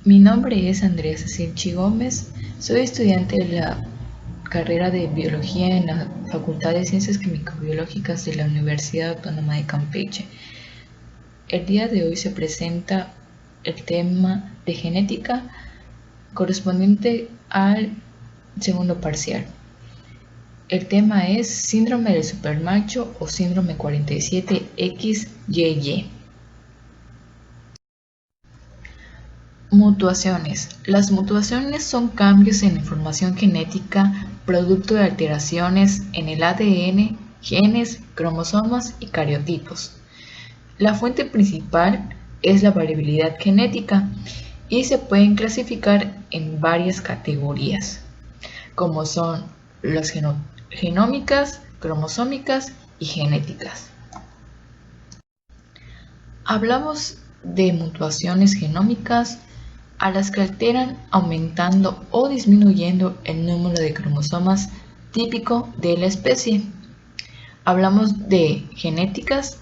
Mi nombre es Andrea Sacinchi Gómez, soy estudiante de la carrera de Biología en la Facultad de Ciencias Químico-Biológicas de la Universidad Autónoma de Campeche. El día de hoy se presenta el tema de genética correspondiente al segundo parcial. El tema es síndrome del supermacho o síndrome 47XYY. Mutuaciones. Las mutuaciones son cambios en la información genética producto de alteraciones en el ADN, genes, cromosomas y cariotipos. La fuente principal es la variabilidad genética y se pueden clasificar en varias categorías, como son las genómicas, cromosómicas y genéticas. Hablamos de mutuaciones genómicas a las que alteran aumentando o disminuyendo el número de cromosomas típico de la especie. Hablamos de genéticas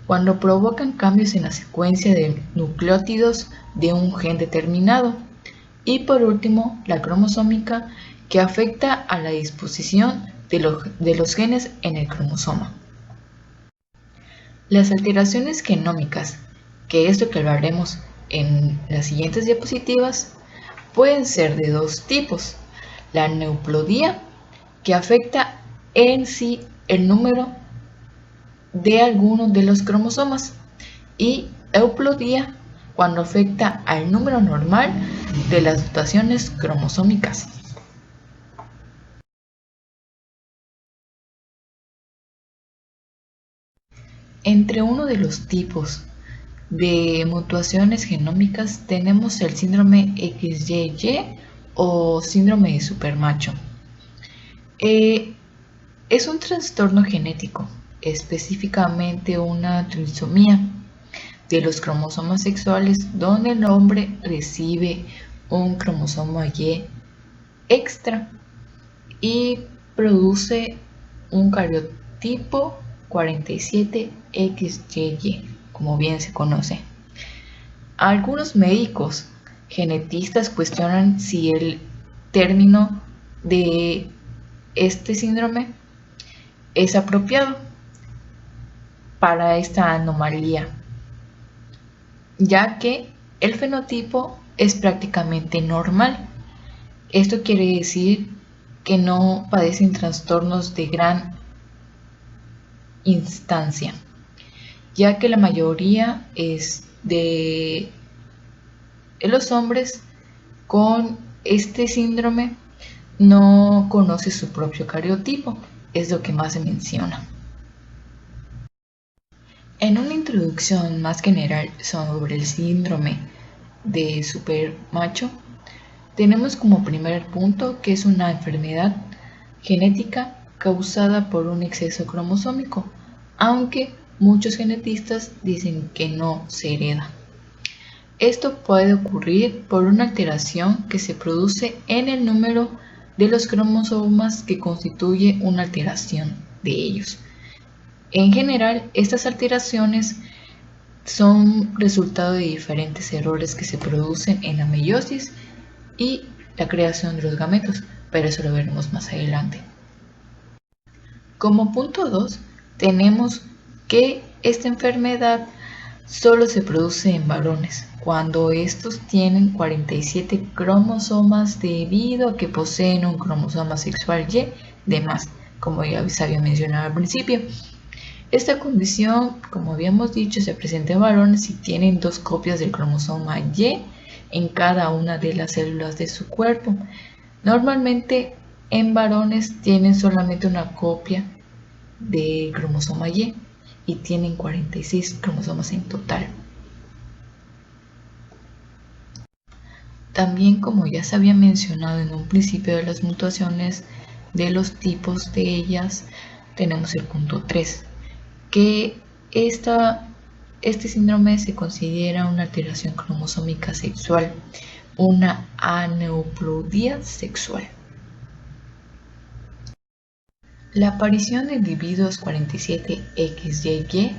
cuando provocan cambios en la secuencia de nucleótidos de un gen determinado. Y por último, la cromosómica, que afecta a la disposición de los genes en el cromosoma. Las alteraciones genómicas, que es lo que hablaremos en las siguientes diapositivas, pueden ser de dos tipos. La neoplodía, que afecta en sí el número de algunos de los cromosomas, y euplodía, cuando afecta al número normal de las dotaciones cromosómicas. Entre uno de los tipos de mutuaciones genómicas tenemos el síndrome XYY o síndrome de supermacho. Es un trastorno genético, específicamente una trisomía de los cromosomas sexuales, donde el hombre recibe un cromosoma Y extra y produce un cariotipo 47XYY, como bien se conoce. Algunos médicos genetistas cuestionan si el término de este síndrome es apropiado para esta anomalía, ya que el fenotipo es prácticamente normal. Esto quiere decir que no padecen trastornos de gran instancia, ya que la mayoría es de los hombres con este síndrome no conoce su propio cariotipo, es lo que más se menciona. En una introducción más general sobre el síndrome de supermacho, tenemos como primer punto que es una enfermedad genética causada por un exceso cromosómico, aunque muchos genetistas dicen que no se hereda. Esto puede ocurrir por una alteración que se produce en el número de los cromosomas que constituye una alteración de ellos. En general, estas alteraciones son resultado de diferentes errores que se producen en la meiosis y la creación de los gametos, pero eso lo veremos más adelante. Como punto 2, tenemos que esta enfermedad solo se produce en varones, cuando estos tienen 47 cromosomas debido a que poseen un cromosoma sexual Y de más, como ya se había mencionado al principio. Esta condición, como habíamos dicho, se presenta en varones si tienen dos copias del cromosoma Y en cada una de las células de su cuerpo. Normalmente en varones tienen solamente una copia del cromosoma Y y tienen 46 cromosomas en total. También, como ya se había mencionado en un principio de las mutuaciones, de los tipos de ellas, tenemos el punto 3, que este síndrome se considera una alteración cromosómica sexual, una aneuploidía sexual. La aparición de individuos 47XYY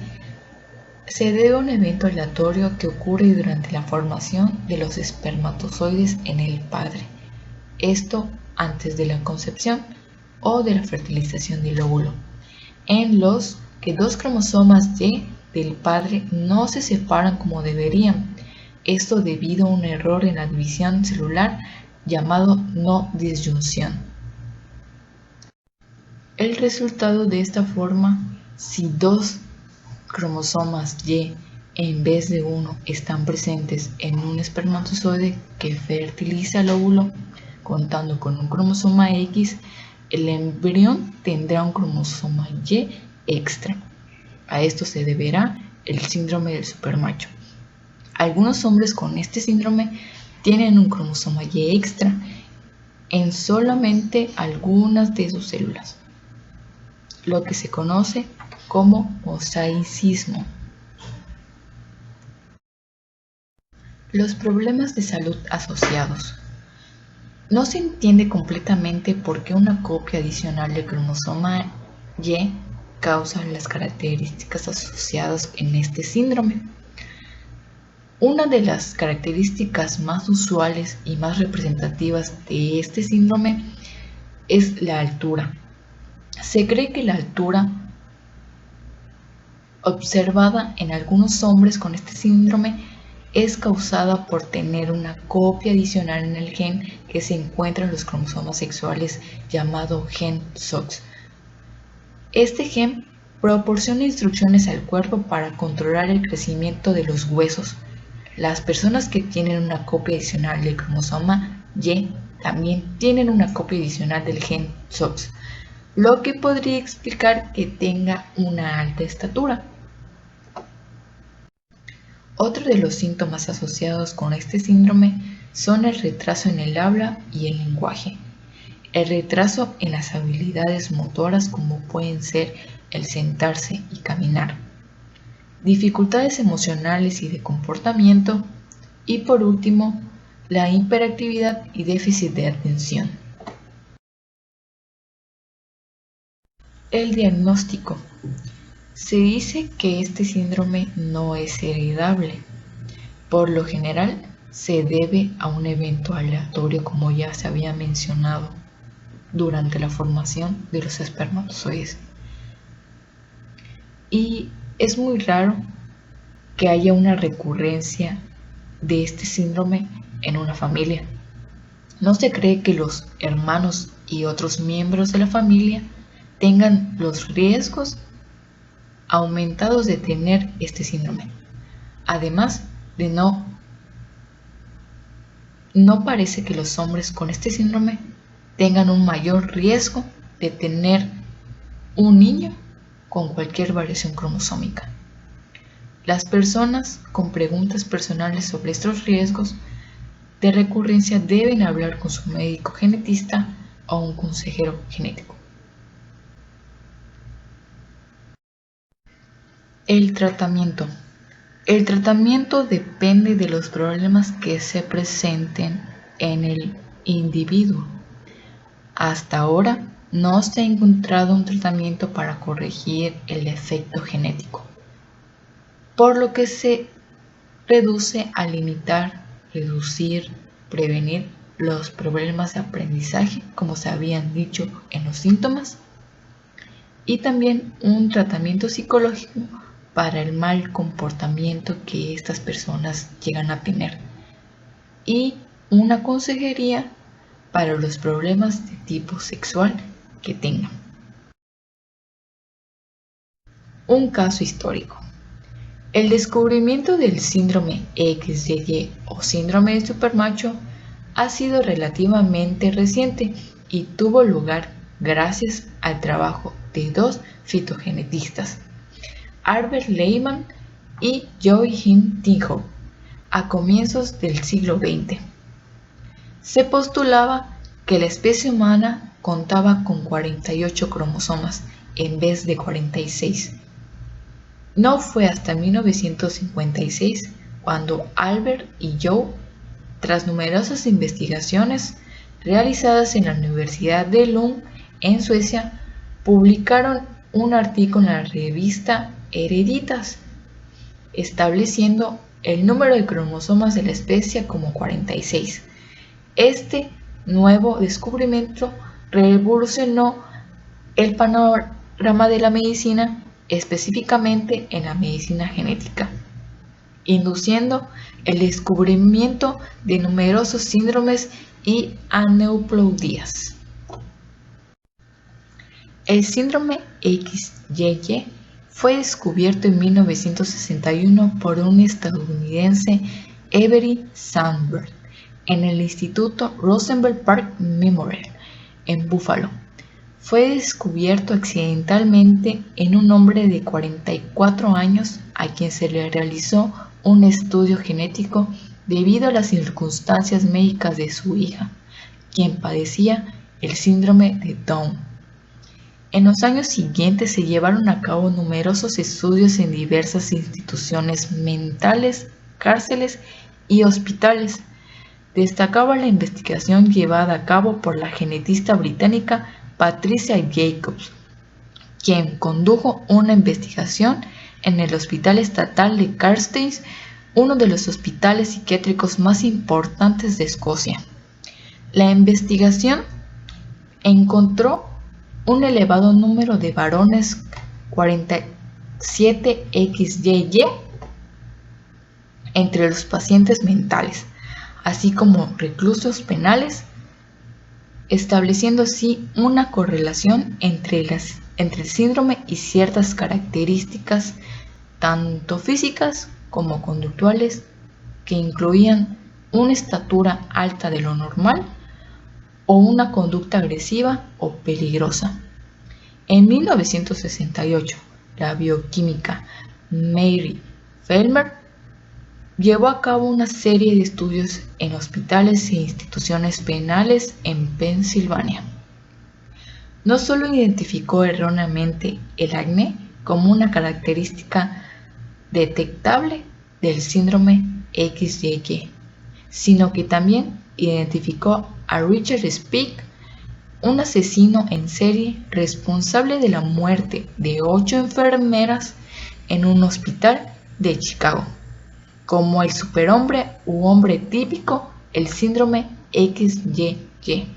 Se debe a un evento aleatorio que ocurre durante la formación de los espermatozoides en el padre, esto antes de la concepción o de la fertilización del óvulo, en los que dos cromosomas Y del padre no se separan como deberían, esto debido a un error en la división celular llamado no disyunción. El resultado de esta forma, si dos cromosomas Y en vez de uno están presentes en un espermatozoide que fertiliza el óvulo, contando con un cromosoma X, el embrión tendrá un cromosoma Y extra. A esto se deberá el síndrome del supermacho. Algunos hombres con este síndrome tienen un cromosoma Y extra en solamente algunas de sus células, lo que se conoce como mosaicismo. Los problemas de salud asociados. No se entiende completamente por qué una copia adicional del cromosoma Y causa las características asociadas en este síndrome. Una de las características más usuales y más representativas de este síndrome es la altura. Se cree que la altura observada en algunos hombres con este síndrome es causada por tener una copia adicional en el gen que se encuentra en los cromosomas sexuales llamado gen SOX. Este gen proporciona instrucciones al cuerpo para controlar el crecimiento de los huesos. Las personas que tienen una copia adicional del cromosoma Y también tienen una copia adicional del gen SOX, lo que podría explicar que tenga una alta estatura. Otro de los síntomas asociados con este síndrome son el retraso en el habla y el lenguaje, el retraso en las habilidades motoras como pueden ser el sentarse y caminar, dificultades emocionales y de comportamiento, y por último, la hiperactividad y déficit de atención. El diagnóstico. Se dice que este síndrome no es heredable. Por lo general, se debe a un evento aleatorio, como ya se había mencionado, durante la formación de los espermatozoides. Y es muy raro que haya una recurrencia de este síndrome en una familia. No se cree que los hermanos y otros miembros de la familia tengan los riesgos aumentados de tener este síndrome. Además de no parece que los hombres con este síndrome tengan un mayor riesgo de tener un niño con cualquier variación cromosómica. Las personas con preguntas personales sobre estos riesgos de recurrencia deben hablar con su médico genetista o un consejero genético. El tratamiento. El tratamiento depende de los problemas que se presenten en el individuo. Hasta ahora no se ha encontrado un tratamiento para corregir el efecto genético, por lo que se reduce a limitar, reducir, prevenir los problemas de aprendizaje, como se habían dicho en los síntomas, y también un tratamiento psicológico para el mal comportamiento que estas personas llegan a tener, y una consejería para los problemas de tipo sexual que tengan. Un caso histórico. El descubrimiento del síndrome XYY o síndrome de supermacho ha sido relativamente reciente y tuvo lugar gracias al trabajo de dos fitogenetistas, Albert Lehman y Joachim Tinhoff, a comienzos del siglo XX. Se postulaba que la especie humana contaba con 48 cromosomas en vez de 46. No fue hasta 1956 cuando Albert y Joe, tras numerosas investigaciones realizadas en la Universidad de Lund en Suecia, publicaron un artículo en la revista Hereditas, estableciendo el número de cromosomas de la especie como 46. Este nuevo descubrimiento revolucionó el panorama de la medicina, específicamente en la medicina genética, induciendo el descubrimiento de numerosos síndromes y aneuploidías. El síndrome XYY fue descubierto en 1961 por un estadounidense, Avery Sandberg, en el Instituto Rosenberg Park Memorial, en Buffalo. Fue descubierto accidentalmente en un hombre de 44 años a quien se le realizó un estudio genético debido a las circunstancias médicas de su hija, quien padecía el síndrome de Down. En los años siguientes se llevaron a cabo numerosos estudios en diversas instituciones mentales, cárceles y hospitales. Destacaba la investigación llevada a cabo por la genetista británica Patricia Jacobs, quien condujo una investigación en el Hospital Estatal de Carstairs, uno de los hospitales psiquiátricos más importantes de Escocia. La investigación encontró un elevado número de varones 47XYY entre los pacientes mentales, así como reclusos penales, estableciendo así una correlación entre el síndrome y ciertas características tanto físicas como conductuales que incluían una estatura alta de lo normal o una conducta agresiva o peligrosa. En 1968, la bioquímica Mary Felmer llevó a cabo una serie de estudios en hospitales e instituciones penales en Pensilvania. No solo identificó erróneamente el acné como una característica detectable del síndrome XYY, sino que también identificó a Richard Speake, un asesino en serie responsable de la muerte de 8 enfermeras en un hospital de Chicago, como el superhombre u hombre típico, el síndrome XYY.